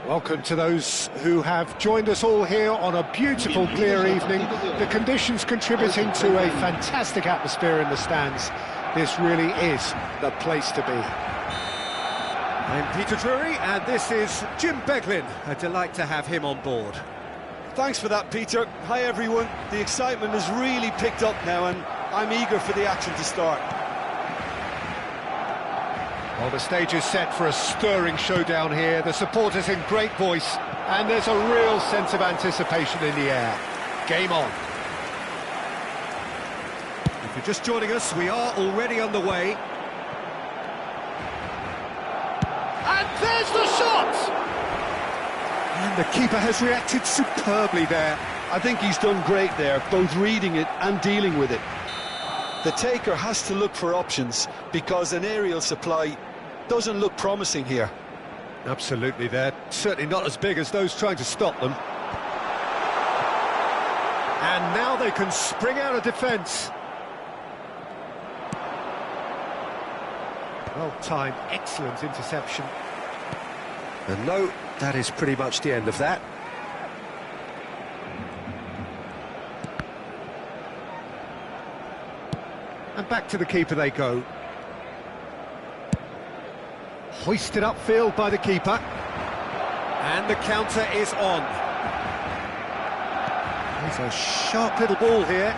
Welcome to those who have joined us all here on a beautiful, clear evening. The conditions contributing to a fantastic atmosphere in the stands. This really is the place to be. I'm Peter Drury, and this is Jim Beglin. A delight to have him on board. Thanks for that, Peter. Hi, everyone. The excitement has really picked up now, and I'm eager for the action to start. Well, the stage is set for a stirring showdown here. The supporters in great voice, and there's a real sense of anticipation in the air. Game on. If you're just joining us, we are already underway. And there's the shot! And the keeper has reacted superbly there. I think he's done great there, both reading it and dealing with it. The taker has to look for options, because an aerial supply doesn't look promising here. Absolutely, they're certainly not as big as those trying to stop them. And now they can spring out of defence. Well-timed, excellent interception. And no, that is pretty much the end of that. And back to the keeper they go. Hoisted upfield by the keeper. And the counter is on. There's a sharp little ball here.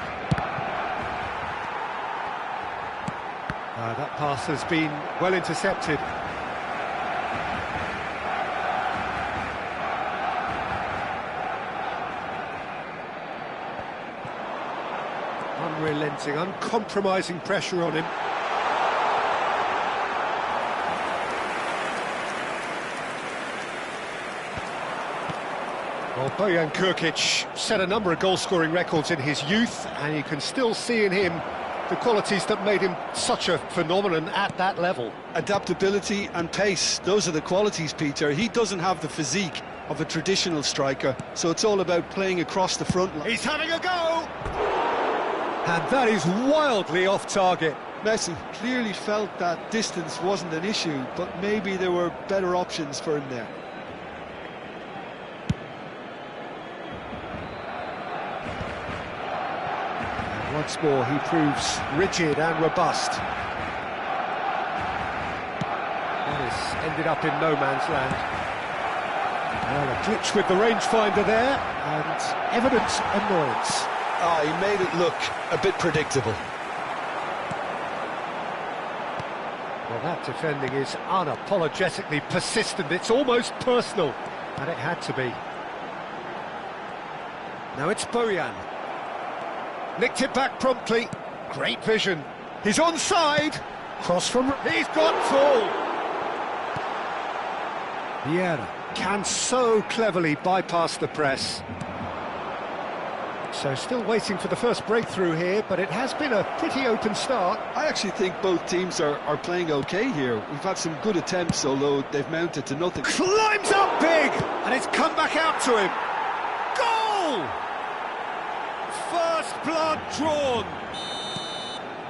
That pass has been well intercepted. Unrelenting, uncompromising pressure on him. Well, Bojan Krkić set a number of goal-scoring records in his youth, and you can still see in him the qualities that made him such a phenomenon at that level. Adaptability and pace, those are the qualities, Peter. He doesn't have the physique of a traditional striker, so it's all about playing across the front line. He's having a go! And that is wildly off target. Messi clearly felt that distance wasn't an issue, but maybe there were better options for him there. And once more he proves rigid and robust. That has ended up in no man's land. Well, a glitch with the rangefinder there, and evident annoyance. He made it look a bit predictable. Well, that defending is unapologetically persistent. It's almost personal, and it had to be. Now it's Bojan. Nicked it back promptly. Great vision. He's onside. Cross from... He's got tall. Vieira can so cleverly bypass the press. So still waiting for the first breakthrough here, but it has been a pretty open start. I actually think both teams are playing okay here. We've had some good attempts, although they've mounted to nothing. Climbs up big, and it's come back out to him. Goal! First blood drawn.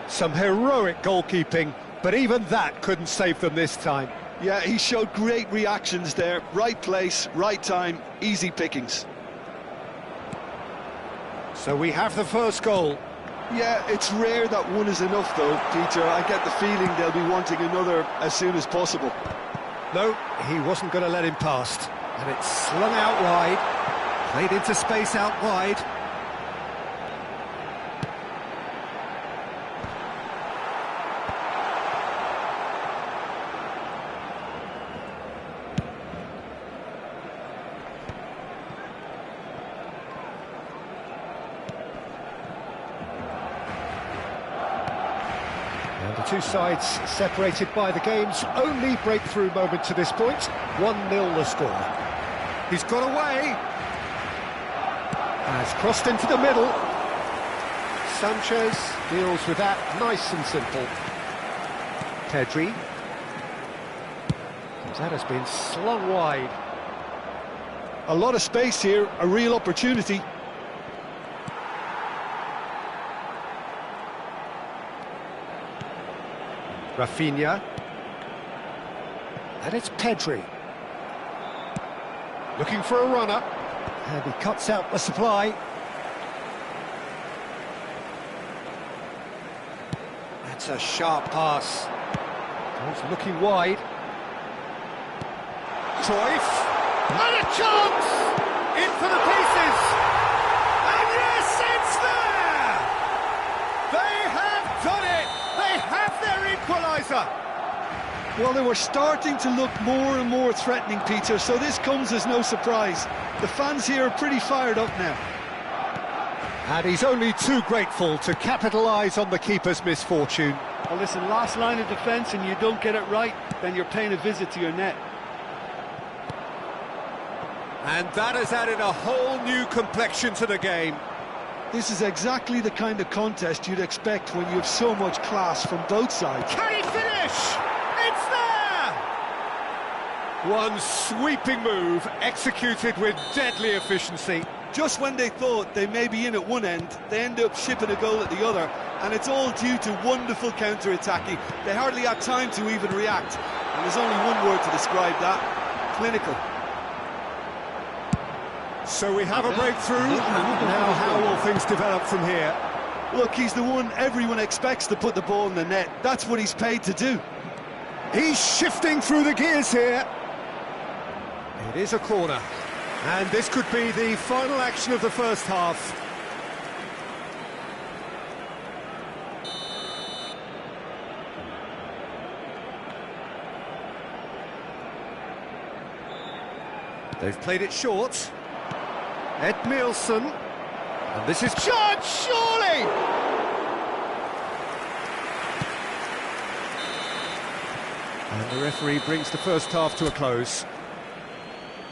Some heroic goalkeeping, but even that couldn't save them this time. Yeah, he showed great reactions there. Right place, right time, easy pickings. So we have the first goal. Yeah, it's rare that one is enough though, Peter. I get the feeling they'll be wanting another as soon as possible. No, he wasn't going to let him past. And it's slung out wide. Played into space out wide. And the two sides separated by the game's only breakthrough moment to this point. 1-0 the score. He's got away. Has crossed into the middle. Sanchez deals with that nice and simple. Pedri. That has been slung wide. A lot of space here, a real opportunity. Rafinha. And it's Pedri. Looking for a runner. And he cuts out the supply. That's a sharp pass. He's looking wide. Cruyff. And a chance! In for the pieces! And yes, it's there! They have done it! They have their equaliser! Well, they were starting to look more and more threatening, Peter, so this comes as no surprise. The fans here are pretty fired up now. And he's only too grateful to capitalise on the keeper's misfortune. Well, listen, last line of defence and you don't get it right, then you're paying a visit to your net. And that has added a whole new complexion to the game. This is exactly the kind of contest you'd expect when you have so much class from both sides. Can he finish? It's there! One sweeping move, executed with deadly efficiency. Just when they thought they may be in at one end, they end up shipping a goal at the other, and it's all due to wonderful counter-attacking. They hardly had time to even react, and there's only one word to describe that: clinical. So we have a breakthrough, and now how will things develop from here? Look, he's the one everyone expects to put the ball in the net. That's what he's paid to do. He's shifting through the gears here. It is a corner, and this could be the final action of the first half. They've played it short. Ed Nielsen, and this is charged, surely! And the referee brings the first half to a close.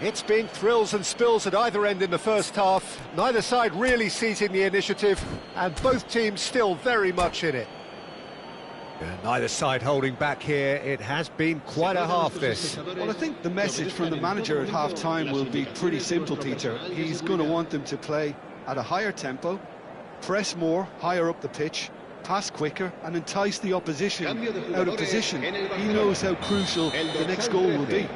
It's been thrills and spills at either end in the first half. Neither side really seizing the initiative, and both teams still very much in it. And neither side holding back here. It has been quite a half, this. Well, I think the message from the manager at half-time will be pretty simple, Peter. He's going to want them to play at a higher tempo, press more, higher up the pitch, pass quicker, and entice the opposition out of position. He knows how crucial the next goal will be.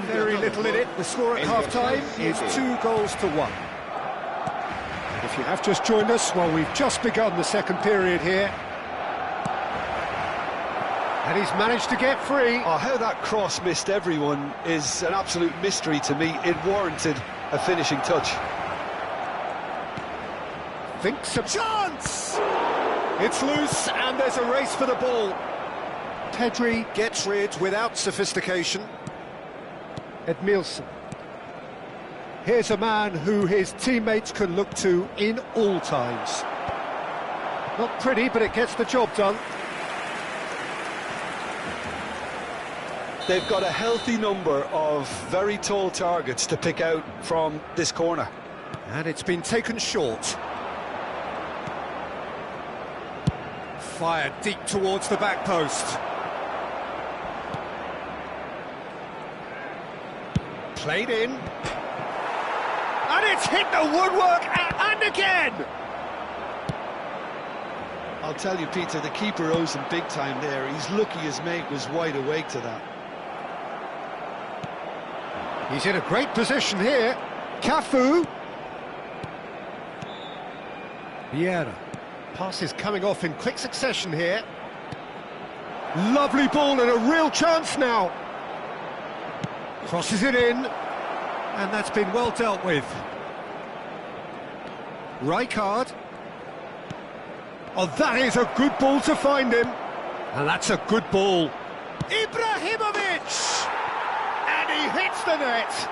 Very little in it. The score at half-time is 2-1. If you have just joined us, well, we've just begun the second period here. And he's managed to get free. Oh, how that cross missed everyone is an absolute mystery to me. It warranted a finishing touch. Thinks a chance! It's loose, and there's a race for the ball. Pedri gets rid without sophistication. Edmilson. Here's a man who his teammates can look to in all times. Not pretty, but it gets the job done. They've got a healthy number of very tall targets to pick out from this corner. And it's been taken short. Fired deep towards the back post. Played in. And it's hit the woodwork and again! I'll tell you, Peter, the keeper owes him big time there. He's lucky his mate was wide awake to that. He's in a great position here. Cafu. Vieira. Passes coming off in quick succession here. Lovely ball and a real chance now. Crosses it in. And that's been well dealt with. Rijkaard. Oh, that is a good ball to find him. And that's a good ball. Ibrahimovic! And he hits the net.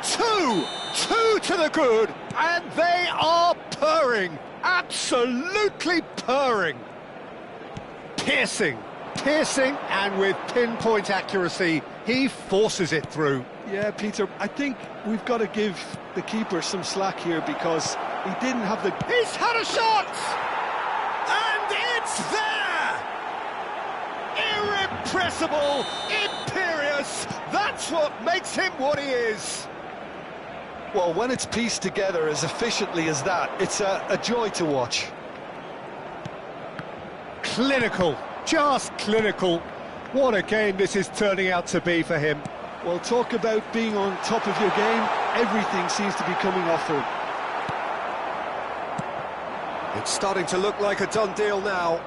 Two to the good, and they are purring. Absolutely purring. Piercing, and with pinpoint accuracy, he forces it through. Yeah, Peter, I think we've got to give the keeper some slack here because he didn't have the... He's had a shot! And it's there! Irrepressible, imperious, that's what makes him what he is. Well, when it's pieced together as efficiently as that, it's a joy to watch. Clinical, just clinical. What a game this is turning out to be for him. Well, talk about being on top of your game. Everything seems to be coming off for him. It's starting to look like a done deal now.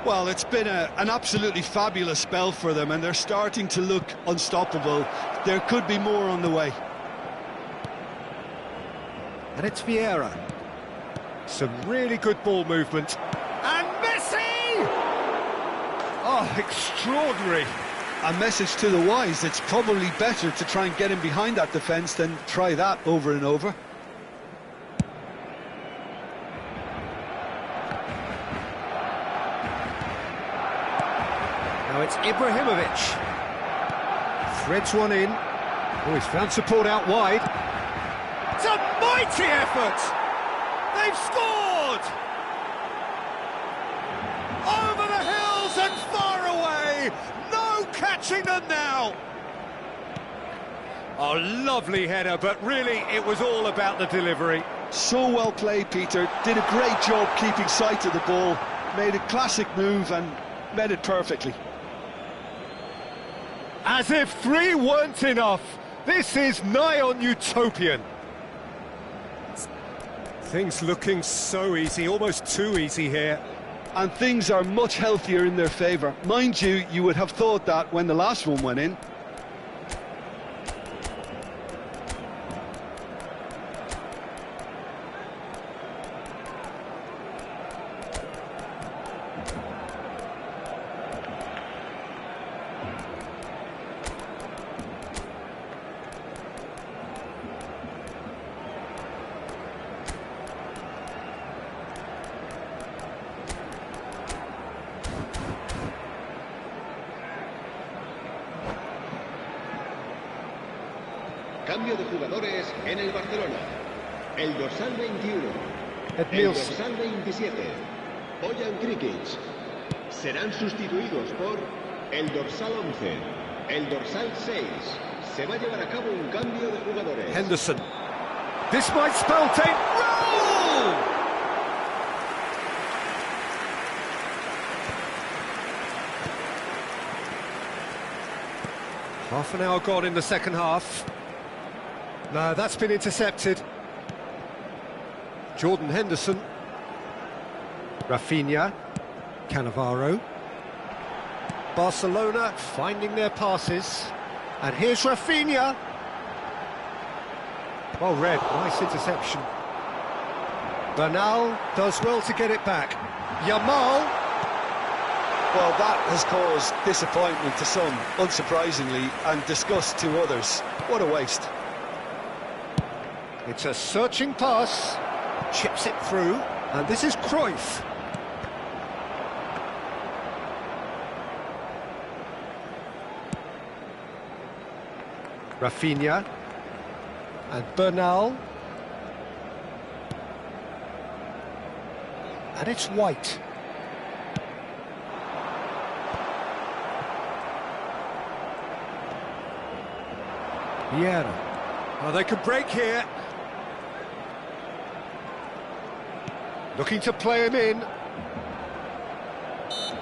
Well, it's been an absolutely fabulous spell for them, and they're starting to look unstoppable. There could be more on the way. And it's Vieira. Some really good ball movement. And Messi! Oh, extraordinary. A message to the wise, it's probably better to try and get him behind that defence than try that over and over. Now it's Ibrahimovic. Threads one in. Oh, he's found support out wide. It's a mighty effort! They've scored! Over the hills and far away! No catching them now! Oh, lovely header, but really it was all about the delivery. So well played, Peter. Did a great job keeping sight of the ball. Made a classic move and met it perfectly. As if 3 weren't enough. This is nigh on utopian. Things looking so easy, almost too easy here. And things are much healthier in their favour. Mind you, you would have thought that when the last one went in. Cambio de jugadores en el Barcelona. El dorsal 21. El dorsal 27. Bojan Krikic. Serán sustituidos por el dorsal 11. El dorsal 6. Se va a llevar a cabo un cambio de jugadores. Henderson. This might spell take. Roll! Half an hour gone in the second half. No, that's been intercepted. Jordan Henderson. Rafinha. Cannavaro. Barcelona finding their passes. And here's Rafinha. Well read, nice interception. Bernal does well to get it back. Yamal. Well, that has caused disappointment to some, unsurprisingly, and disgust to others. What a waste. It's a searching pass, chips it through, and this is Cruyff. Rafinha and Bernal. And it's White. Vieira. Oh, they could break here. Looking to play him in.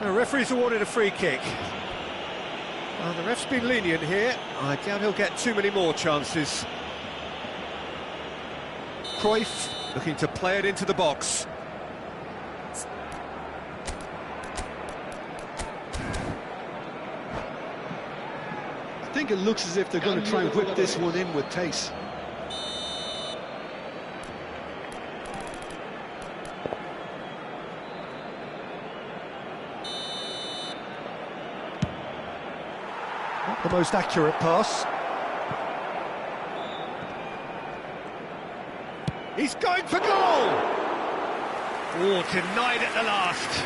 The referee's awarded a free kick. Well, the ref's been lenient here. I doubt he'll get too many more chances. Cruyff looking to play it into the box. I think it looks as if they're going to try and whip this one in with pace. Not the most accurate pass. He's going for goal! Oh, denied at the last.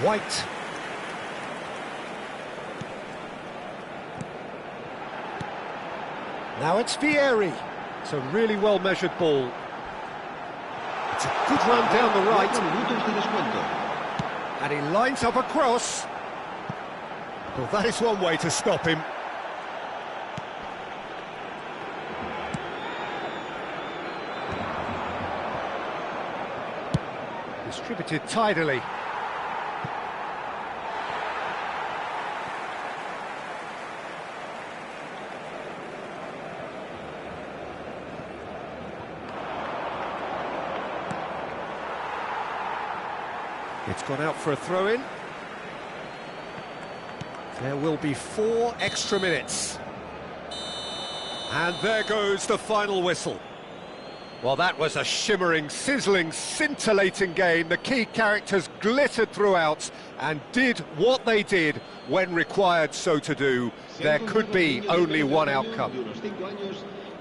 White. Now it's Vieri. It's a really well-measured ball. It's a good run down the right. And he lines up a cross. Well, that is one way to stop him. Distributed tidily. It's gone out for a throw-in. There will be 4 extra minutes. And there goes the final whistle. Well, that was a shimmering, sizzling, scintillating game. The key characters glittered throughout and did what they did when required so to do. There could be only one outcome.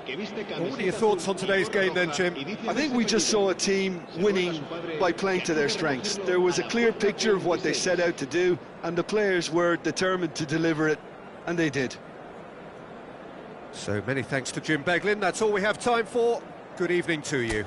What are your thoughts on today's game then, Jim? I think we just saw a team winning by playing to their strengths. There was a clear picture of what they set out to do, and the players were determined to deliver it, and they did. So many thanks to Jim Beglin. That's all we have time for. Good evening to you.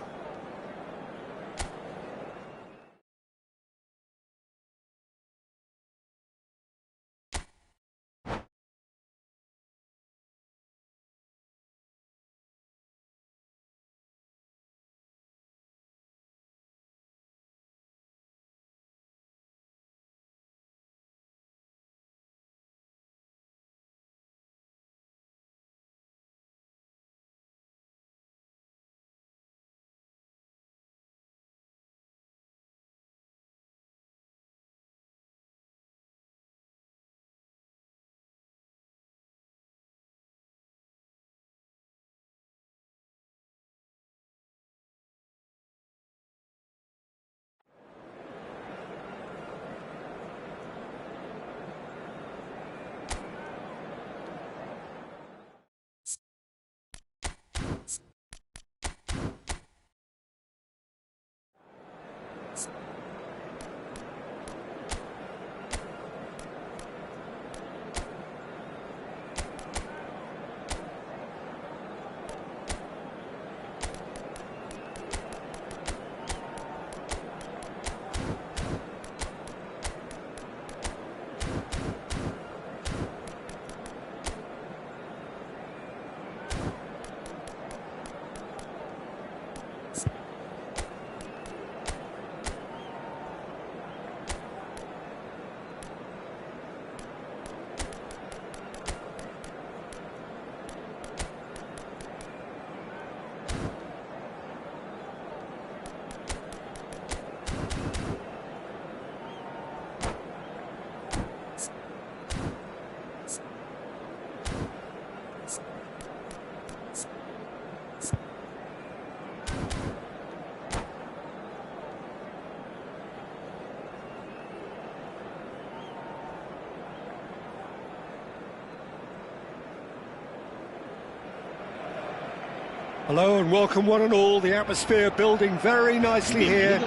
Hello and welcome one and all. The atmosphere building very nicely here.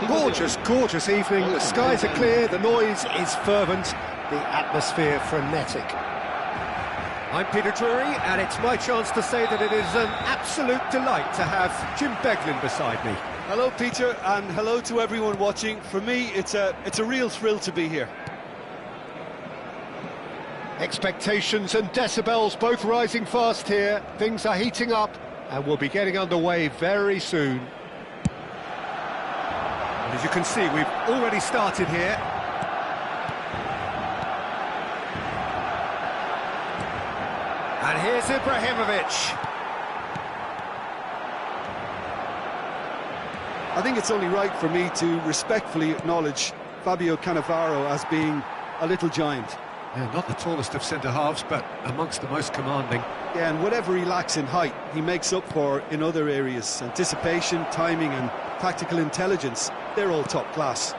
Gorgeous, gorgeous evening. The skies are clear, the noise is fervent, the atmosphere frenetic. I'm Peter Drury, and it's my chance to say that it is an absolute delight to have Jim Beglin beside me. Hello, Peter, and hello to everyone watching. For me, it's a real thrill to be here. Expectations and decibels both rising fast here. Things are heating up, and we'll be getting underway very soon. And as you can see, we've already started here. And here's Ibrahimovic. I think it's only right for me to respectfully acknowledge Fabio Cannavaro as being a little giant. Yeah, not the tallest of centre-halves, but amongst the most commanding. Yeah, and whatever he lacks in height, he makes up for in other areas. Anticipation, timing and tactical intelligence, they're all top class.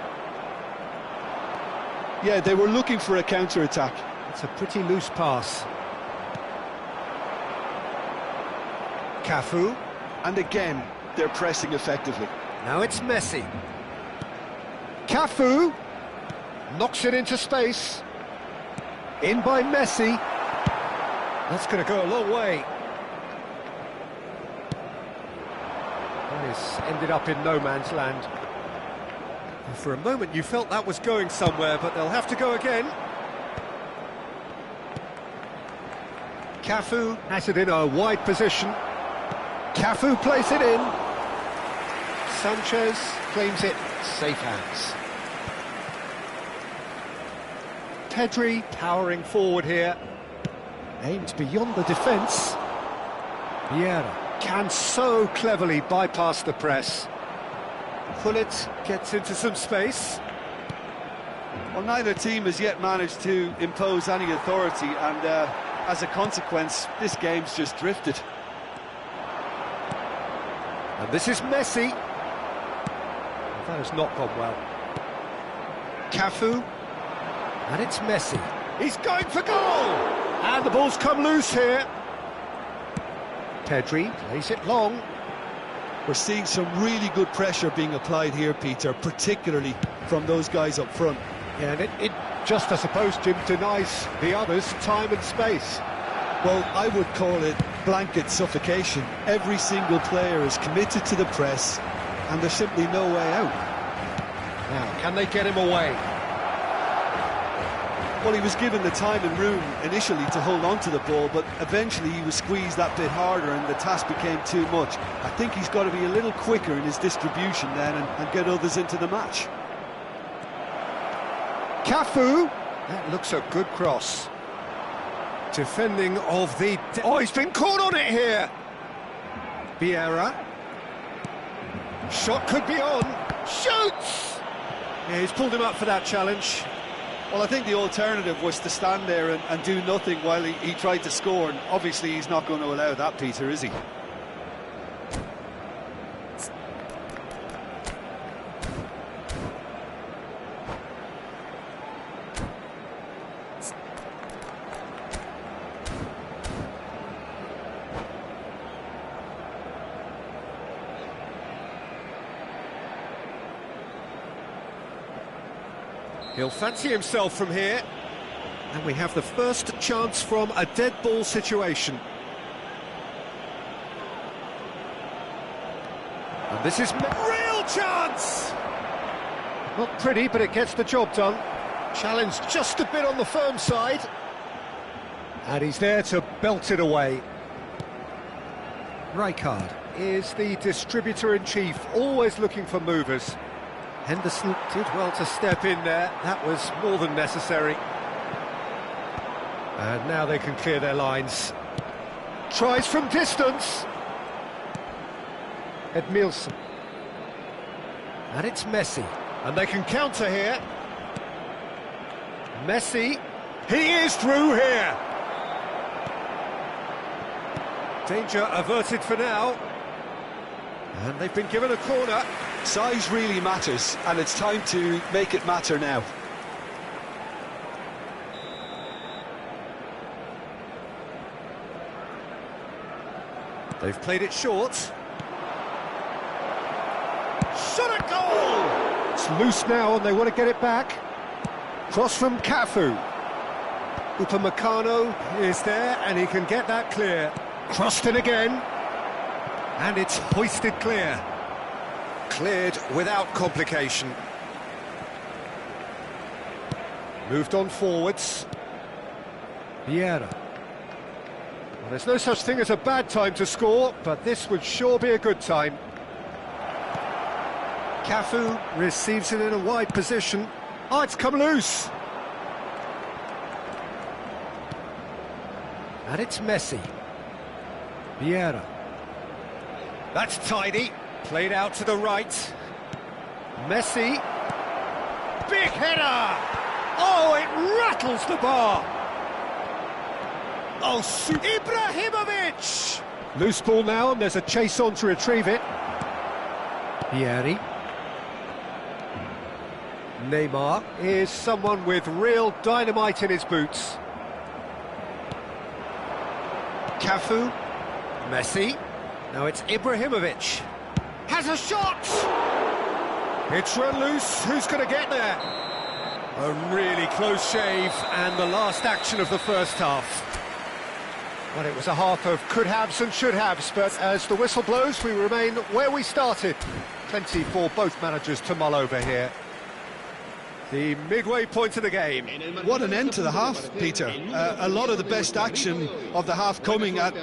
Yeah, they were looking for a counter-attack. It's a pretty loose pass. Cafu. And again, they're pressing effectively. Now it's Messi. Cafu knocks it into space. In by Messi. That's going to go a long way. This ended up in no man's land. And for a moment you felt that was going somewhere, but they'll have to go again. Cafu has it in a wide position. Cafu plays it in. Sanchez claims it, safe hands. Pedri powering forward here. Aimed beyond the defence. Vieira can so cleverly bypass the press. Gullit gets into some space. Well, neither team has yet managed to impose any authority, and as a consequence, this game's just drifted. And this is Messi. That has not gone well. Cafu. And it's Messi. He's going for goal! And the ball's come loose here. Pedri plays it long. We're seeing some really good pressure being applied here, Peter, particularly from those guys up front. Yeah, and it just, I suppose, Jim, denies the others time and space. Well, I would call it blanket suffocation. Every single player is committed to the press, and there's simply no way out. Now, can they get him away? Well, he was given the time and room initially to hold on to the ball, but eventually he was squeezed that bit harder and the task became too much. I think he's got to be a little quicker in his distribution then and get others into the match. Cafu. That looks a good cross. Defending of the... Oh, he's been caught on it here. Vieira. Shot could be on. Shoots! Yeah, he's pulled him up for that challenge. Well, I think the alternative was to stand there and do nothing while he tried to score, and obviously he's not going to allow that, Peter, is he? He'll fancy himself from here. And we have the first chance from a dead ball situation. And this is real chance! Not pretty, but it gets the job done. Challenge just a bit on the firm side. And he's there to belt it away. Rijkaard is the distributor-in-chief, always looking for movers. Henderson did well to step in there. That was more than necessary. And now they can clear their lines. Tries from distance. Edmilson. And it's Messi. And they can counter here. Messi. He is through here. Danger averted for now. And they've been given a corner. Size really matters, and it's time to make it matter now. They've played it short. Shot at goal! It's loose now and they want to get it back. Cross from Cafu. Upamecano is there and he can get that clear. Crossed in again. And it's hoisted clear. Cleared without complication. Moved on forwards. Vieira. Well, there's no such thing as a bad time to score, but this would sure be a good time. Cafu receives it in a wide position. Oh, it's come loose. And it's Messi. Vieira. That's tidy. Played out to the right. Messi. Big header! Oh, it rattles the bar. Oh, Ibrahimovic! Loose ball now, and there's a chase on to retrieve it. Vieri. Neymar is someone with real dynamite in his boots. Cafu. Messi. Now it's Ibrahimovic. Has a shot! It's run loose. Who's going to get there? A really close shave, and the last action of the first half. Well, it was a half of could-haves and should-haves, but as the whistle blows, we remain where we started. Plenty for both managers to mull over here. The midway point of the game. What an end to the half, Peter. A lot of the best action of the half coming at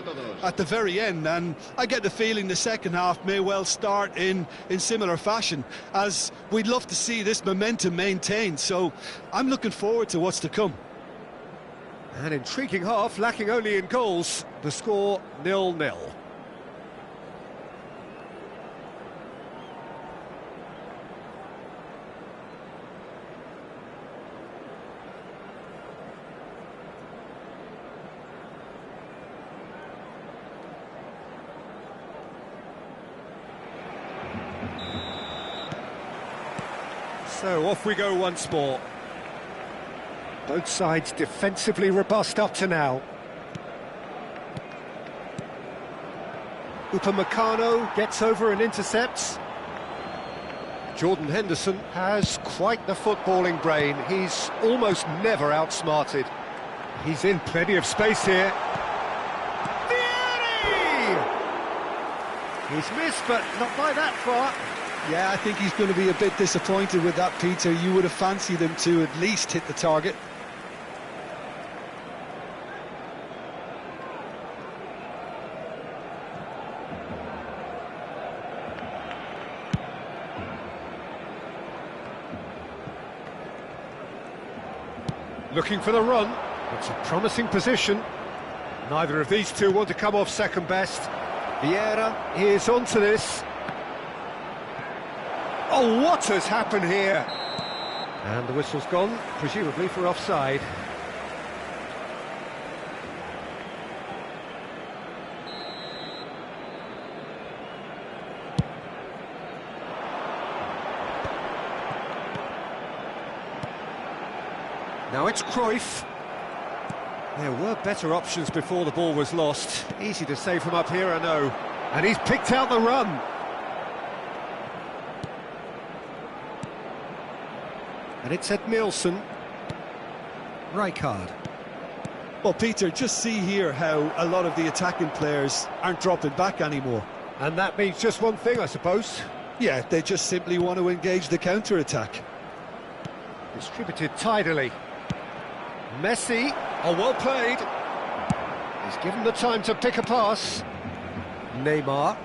the very end, and I get the feeling the second half may well start in similar fashion, as we'd love to see this momentum maintained, so I'm looking forward to what's to come. An intriguing half, lacking only in goals. The score 0-0. So off we go once more. Both sides defensively robust up to now. Upamecano gets over and intercepts. Jordan Henderson has quite the footballing brain. He's almost never outsmarted. He's in plenty of space here. Vieri! He's missed, but not by that far. Yeah, I think he's going to be a bit disappointed with that, Peter. You would have fancied him to at least hit the target. Looking for the run. It's a promising position. Neither of these two want to come off second best. Vieira is onto this. Oh, what has happened here? And the whistle's gone, presumably for offside. Now it's Cruyff. There were better options before the ball was lost. Easy to say from up here, I know. And he's picked out the run. And it's Edmilson. Rijkaard. Well, Peter, just see here how a lot of the attacking players aren't dropping back anymore. And that means just one thing, I suppose. Yeah, they just simply want to engage the counter-attack. Distributed tidily. Messi, oh, well played. He's given the time to pick a pass. Neymar,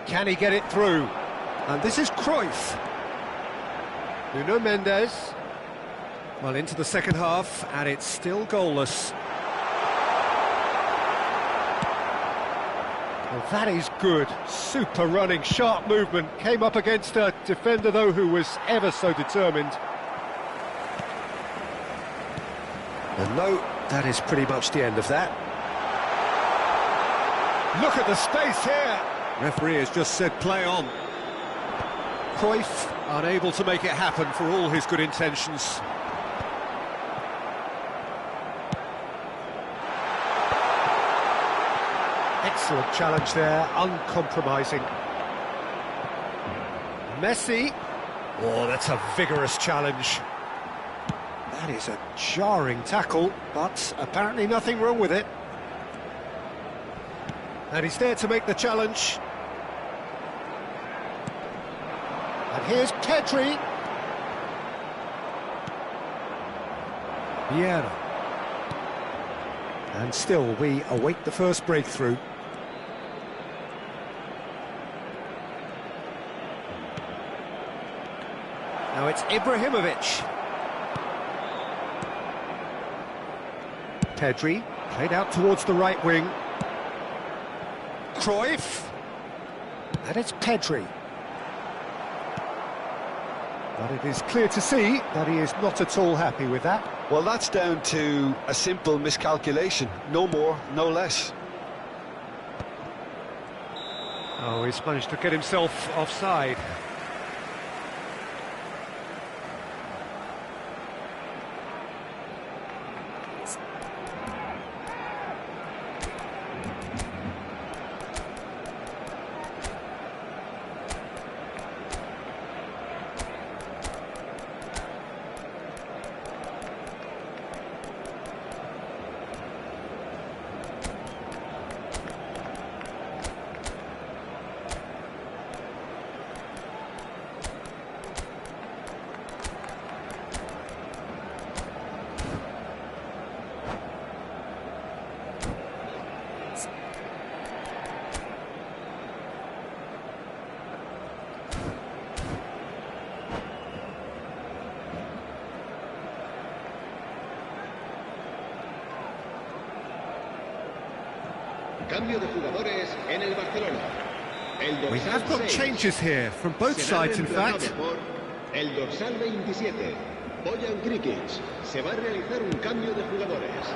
can he get it through? And this is Cruyff. Nuno Mendes. Well, into the second half, and it's still goalless. Well, that is good. Super running, sharp movement. Came up against a defender, though, who was ever so determined. And no, that is pretty much the end of that. Look at the space here. Referee has just said play on. Cruyff unable to make it happen for all his good intentions. Excellent challenge there, uncompromising. Messi. Oh, that's a vigorous challenge. That is a jarring tackle, but apparently nothing wrong with it. And he's there to make the challenge. And here's Pedri. Vieira. And still, we await the first breakthrough. Now it's Ibrahimovic. Pedri, played out towards the right wing. Cruyff. And it's Pedri. But it is clear to see that he is not at all happy with that. Well, that's down to a simple miscalculation. No more, no less. Oh, he's managed to get himself offside. Cambio de jugadores en el Barcelona. We have got changes here from both sides, in fact. El dorsal 27, Bojan Krikic. Se va a realizar un cambio de jugadores.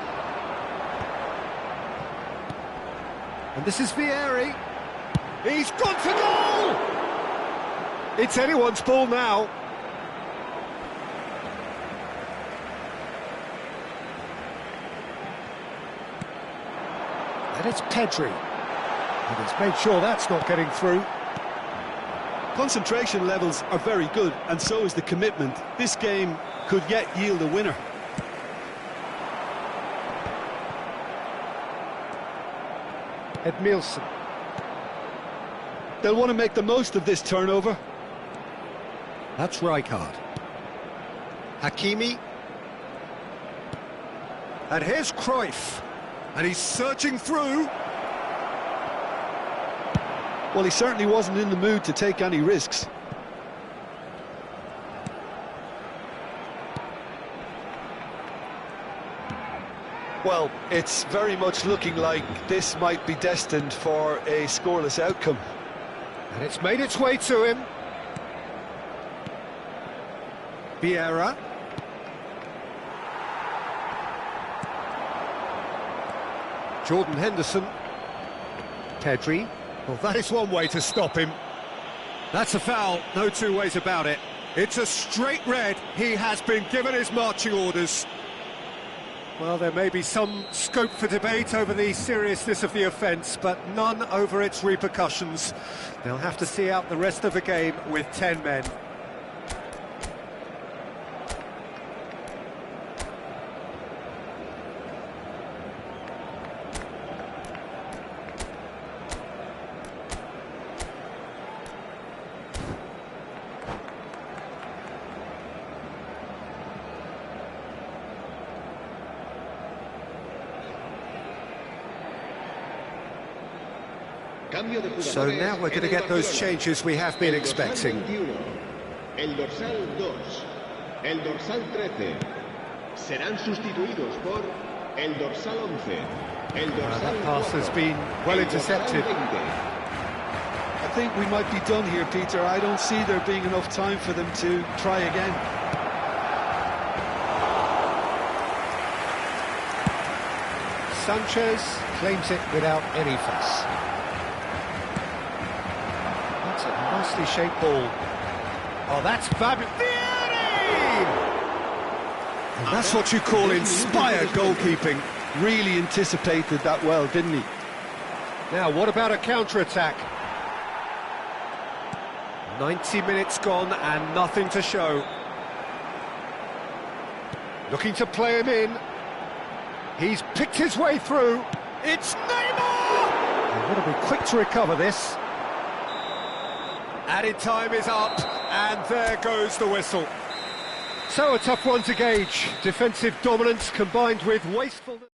And this is Vieri. He's gone for goal! It's anyone's ball now. And it's Pedri. And he's made sure that's not getting through. Concentration levels are very good, and so is the commitment. This game could yet yield a winner. Edmilson. They'll want to make the most of this turnover. That's Rijkaard. Hakimi. And here's Cruyff. And he's searching through. Well, he certainly wasn't in the mood to take any risks. Well, it's very much looking like this might be destined for a scoreless outcome. And it's made its way to him. Vieira. Jordan Henderson. Pedri. Well, that is one way to stop him. That's a foul, no two ways about it. It's a straight red. He has been given his marching orders. Well, there may be some scope for debate over the seriousness of the offence, but none over its repercussions. They'll have to see out the rest of the game with 10 men. So now we're going to get those changes we have been expecting. El dorsal 2, el dorsal 13 serán sustituidos por el dorsal 11. El dorsal that pass has been well intercepted. I think we might be done here, Peter. I don't see there being enough time for them to try again. Sanchez claims it without any fuss. That's a nicely shaped ball. Oh, that's fabulous. And that's what you call inspired goalkeeping. Really anticipated that well, didn't he? Now, what about a counter-attack? 90 minutes gone and nothing to show. Looking to play him in. He's picked his way through. It's Neymar! They've got to be quick to recover this. Added time is up, and there goes the whistle. So a tough one to gauge. Defensive dominance combined with wastefulness.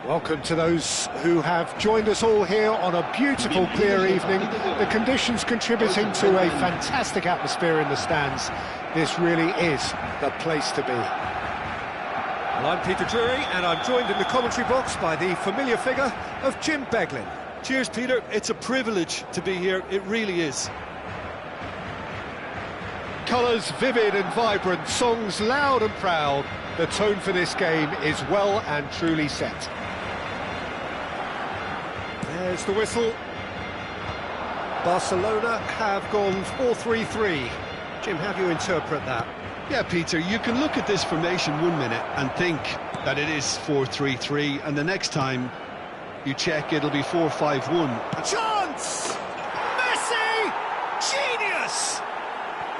Welcome to those who have joined us all here on a beautiful, clear evening. The conditions contributing to a fantastic atmosphere in the stands. This really is the place to be. Well, I'm Peter Drury, and I'm joined in the commentary box by the familiar figure of Jim Beglin. Cheers, Peter. It's a privilege to be here. It really is. Colours vivid and vibrant, songs loud and proud. The tone for this game is well and truly set. There's the whistle. Barcelona have gone 4-3-3. Jim, how do you interpret that? Yeah, Peter, you can look at this formation 1 minute and think that it is 4-3-3, and the next time you check, it'll be 4-5-1. Chance! Messi! Genius!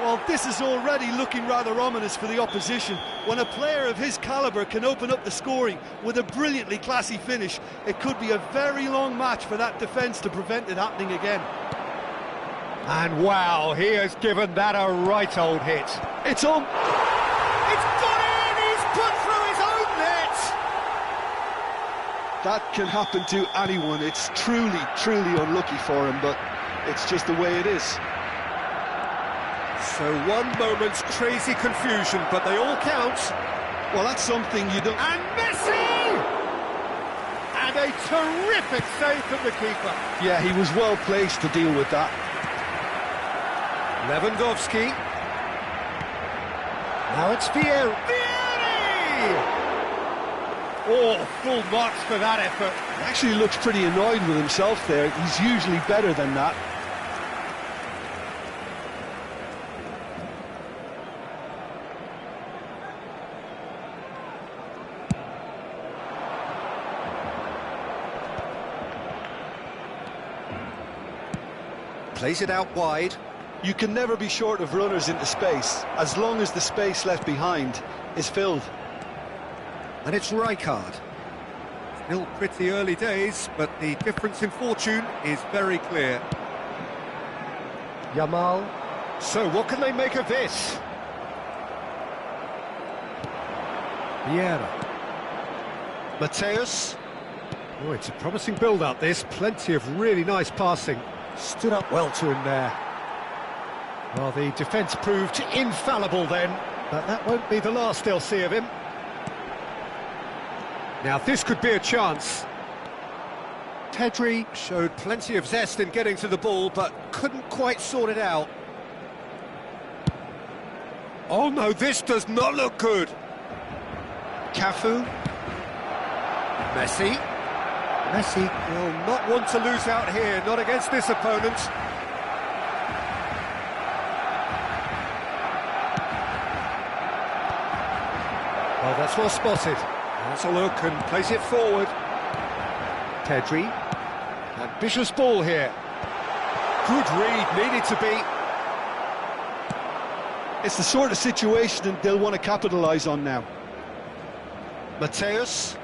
Well, this is already looking rather ominous for the opposition. When a player of his calibre can open up the scoring with a brilliantly classy finish, it could be a very long match for that defence to prevent it happening again. And wow, he has given that a right old hit. It's on! It's gone in! He's put through his own net! That can happen to anyone. It's truly, truly unlucky for him, but it's just the way it is. So one moment's crazy confusion, but they all count. Well, that's something you don't... And Messi! And a terrific save from the keeper. Yeah, he was well placed to deal with that. Lewandowski. Now it's Vieri! Oh, full marks for that effort. He actually looks pretty annoyed with himself there. He's usually better than that. Plays it out wide. You can never be short of runners into space, as long as the space left behind is filled. And it's Rijkaard. Still pretty early days, but the difference in fortune is very clear. Yamal. So what can they make of this? Vieira. Mateus. Oh, it's a promising build-up, this. Plenty of really nice passing. Stood up well to him there. Well, the defence proved infallible then, but that won't be the last they'll see of him. Now, this could be a chance. Pedri showed plenty of zest in getting to the ball, but couldn't quite sort it out. Oh no, this does not look good. Cafu. Messi. Messi will not want to lose out here, not against this opponent. Well, that's well spotted. Has a look and plays it forward. Pedri. Ambitious ball here. Good read, needed to be. It's the sort of situation they'll want to capitalise on now. Mateus.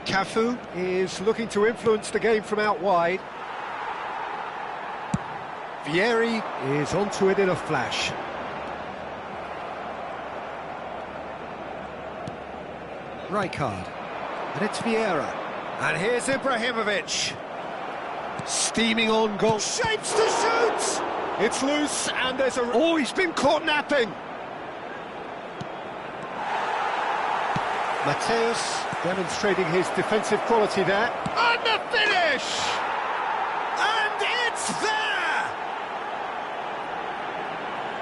Cafu is looking to influence the game from out wide. Vieri is onto it in a flash. Rijkaard. And it's Vieira. And here's Ibrahimovic. Steaming on goal. Shapes to shoot! It's loose and there's a... Oh, he's been caught napping! Mateus demonstrating his defensive quality there. And the finish! And it's there!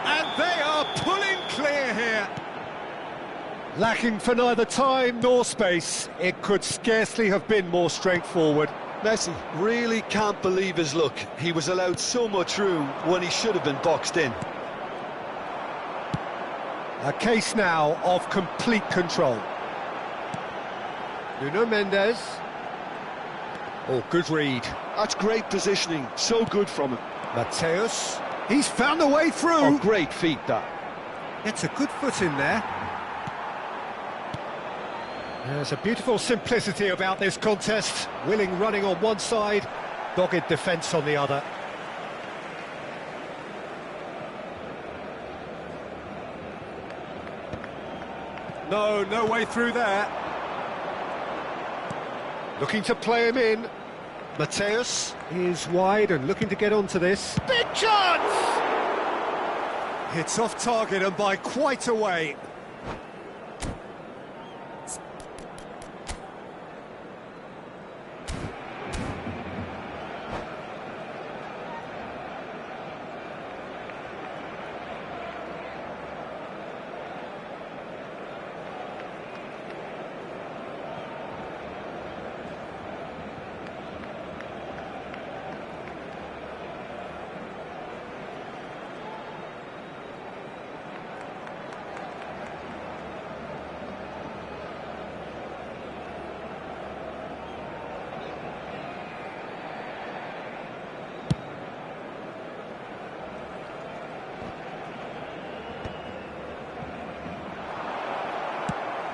And they are pulling clear here. Lacking for neither time nor space, it could scarcely have been more straightforward. Messi really can't believe his luck. He was allowed so much room when he should have been boxed in. A case now of complete control. Nuno Mendes. Oh, good read. That's great positioning, so good from him. Mateus. He's found a way through. Oh, great feat, that. Gets a good foot in there. There's a beautiful simplicity about this contest. Willing running on one side, dogged defence on the other. No way through there. Looking to play him in. Mateus is wide and looking to get onto this. Big chance! It's off target and by quite a way.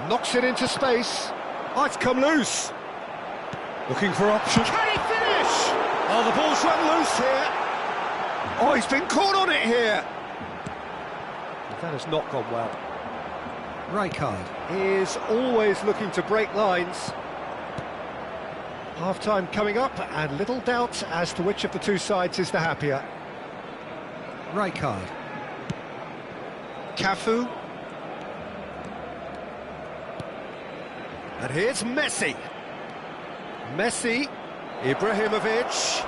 Knocks it into space. Oh, it's come loose. Looking for options. Can he finish? Oh, the ball's run loose here. Oh, he's been caught on it here. That has not gone well. Rijkaard is always looking to break lines. Half-time coming up, and little doubt as to which of the two sides is the happier. Rijkaard. Cafu. And here's Messi. Messi. Ibrahimovic.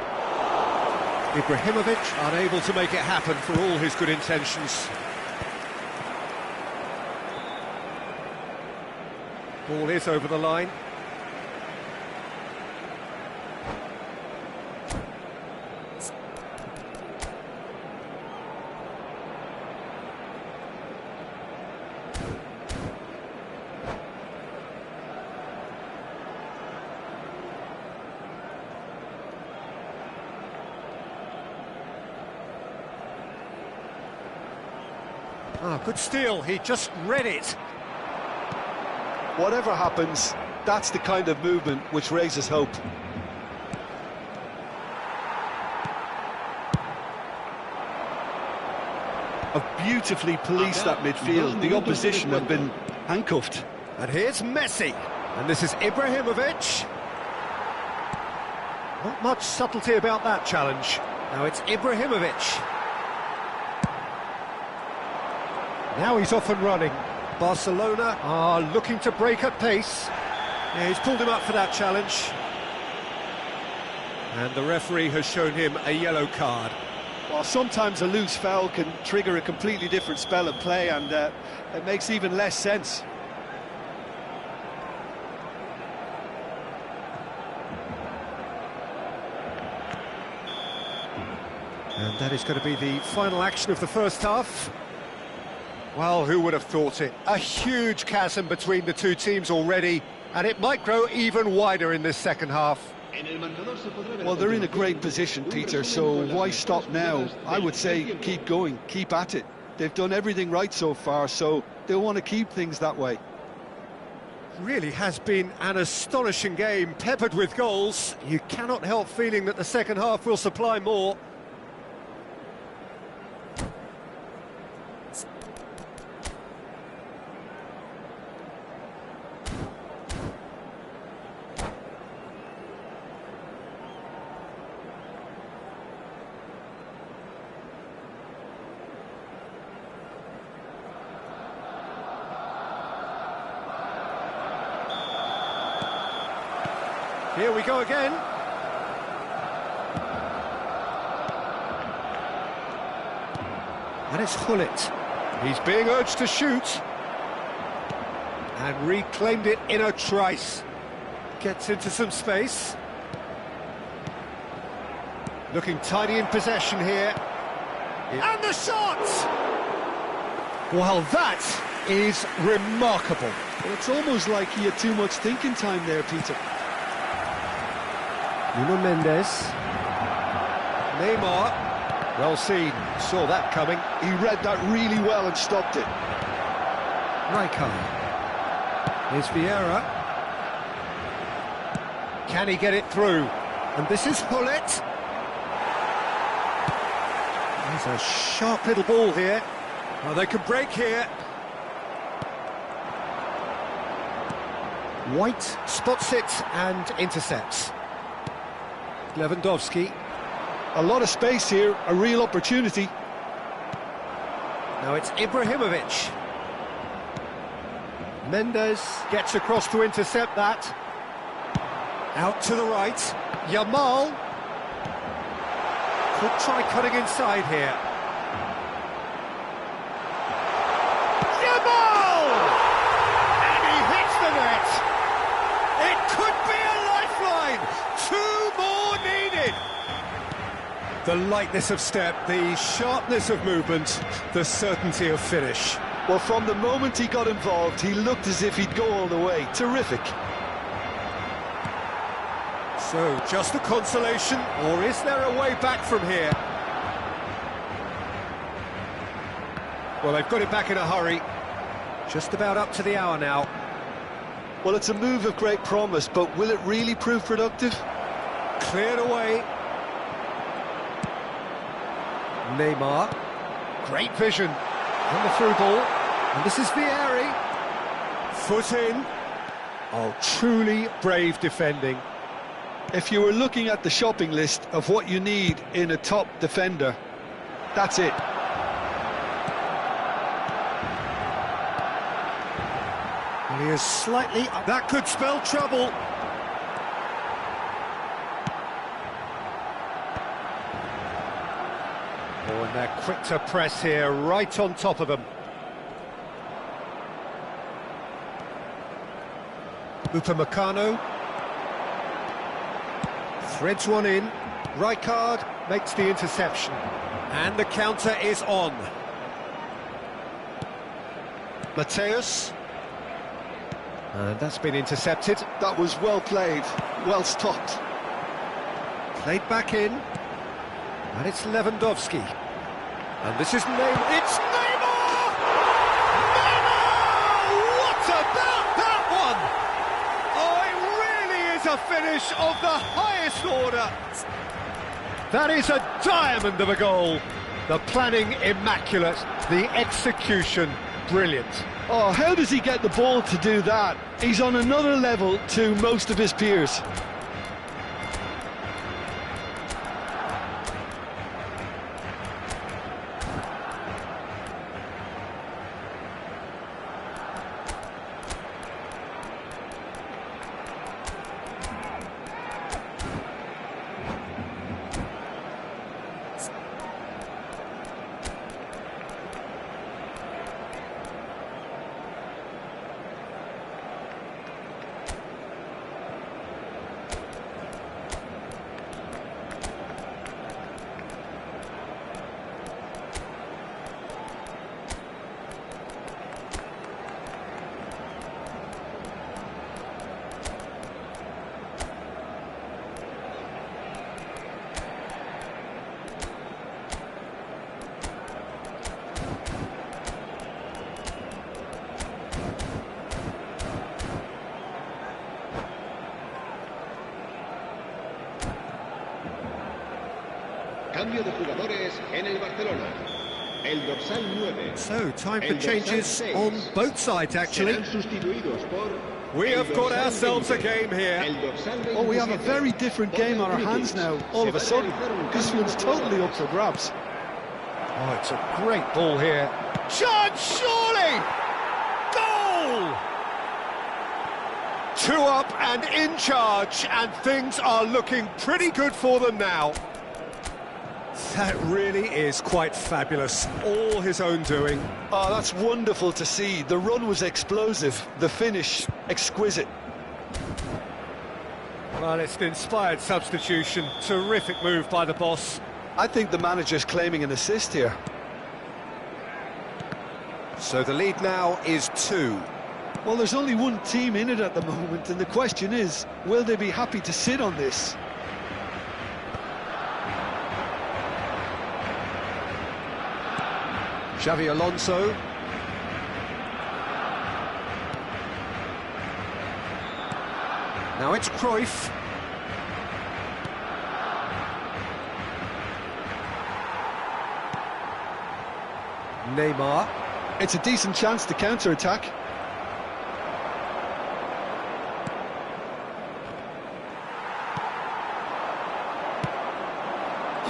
Ibrahimovic unable to make it happen for all his good intentions. Ball is over the line. Ah, good steal, he just read it. Whatever happens, that's the kind of movement which raises hope. Have beautifully policed that midfield. The opposition have been handcuffed. And here's Messi. And this is Ibrahimovic. Not much subtlety about that challenge. Now it's Ibrahimovic. Now he's off and running. Barcelona are looking to break at pace. Yeah, he's pulled him up for that challenge. And the referee has shown him a yellow card. Well, sometimes a loose foul can trigger a completely different spell of play, and it makes even less sense. And that is going to be the final action of the first half. Well, who would have thought it? A huge chasm between the two teams already, and it might grow even wider in this second half. Well, they're in a great position, Peter, so why stop now? I would say keep going, keep at it. They've done everything right so far, so they'll want to keep things that way. Really has been an astonishing game, peppered with goals. You cannot help feeling that the second half will supply more. Here we go again. And it's Gullit. He's being urged to shoot. And reclaimed it in a trice. Gets into some space. Looking tidy in possession here. And the shot! Well, that is remarkable. Well, it's almost like he had too much thinking time there, Peter. Nuno Mendes. Neymar. Well seen. Saw that coming. He read that really well and stopped it. Rijkaard. Here's Vieira. Can he get it through? And this is Gullit. There's a sharp little ball here. Oh, they can break here. White spots it and intercepts. Lewandowski. A lot of space here, a real opportunity. Now it's Ibrahimovic. Mendes gets across to intercept that. Out to the right. Yamal. Could try cutting inside here. Yamal! And he hits the net. It could be a lifeline. 2 more needed. The lightness of step, the sharpness of movement, the certainty of finish. Well, from the moment he got involved, he looked as if he'd go all the way. Terrific. So, just a consolation, or is there a way back from here? Well, they've got it back in a hurry. Just about up to the hour now. Well, it's a move of great promise, but will it really prove productive? Cleared away. Neymar. Great vision. On the through ball. And this is Vieri. Foot in. Oh, truly brave defending. If you were looking at the shopping list of what you need in a top defender, that's it. Well, he is slightly... That could spell trouble. Oh, and they're quick to press here, right on top of them. Upamecano. Threads one in. Rijkaard makes the interception. And the counter is on. Mateus. And that's been intercepted. That was well played, well stopped. Played back in. And it's Lewandowski. And this is Neymar. It's Neymar! Neymar! What about that one? Oh, it really is a finish of the highest order. That is a diamond of a goal. The planning immaculate, the execution brilliant. Oh, how does he get the ball to do that? He's on another level to most of his peers. Cambio de jugadores en el Barcelona. El dorsal 9. So, time for changes on both sides, actually. Serán sustituidos por We have got ourselves a game here. Oh, we have a very different game on our hands now, all of a sudden. This one's totally up for grabs. Oh, it's a great ball here. Chance, surely! Goal! 2 up and in charge, and things are looking pretty good for them now. That really is quite fabulous, all his own doing. Oh, that's wonderful to see. The run was explosive, the finish exquisite. Well, it's an inspired substitution. Terrific move by the boss. I think the manager's claiming an assist here. So the lead now is 2. Well, there's only one team in it at the moment, and the question is, will they be happy to sit on this? Xavi Alonso. Now it's Cruyff. Neymar. It's a decent chance to counter-attack.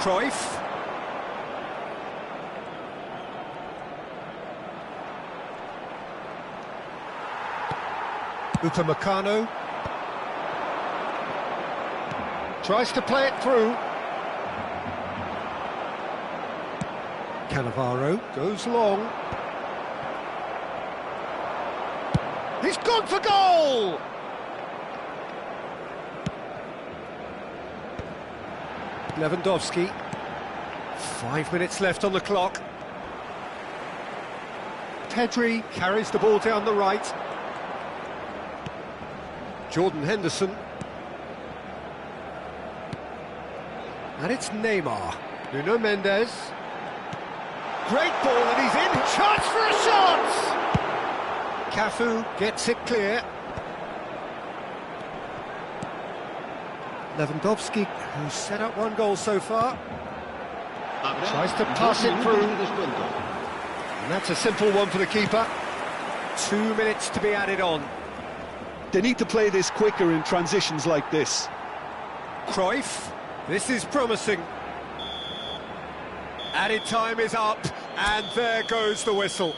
Cruyff. Upamecano. Tries to play it through. Cannavaro goes long. He's gone for goal! Lewandowski. 5 minutes left on the clock. Pedri carries the ball down the right. Jordan Henderson. And it's Neymar. Nuno Mendes. Great ball and he's in. Chance for a shot! Cafu gets it clear. Lewandowski, who's set up one goal so far. Tries to pass it through. And that's a simple one for the keeper. 2 minutes to be added on. They need to play this quicker in transitions like this. Cruyff, this is promising. Added time is up, and there goes the whistle.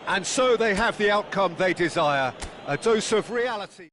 And so they have the outcome they desire, a dose of reality.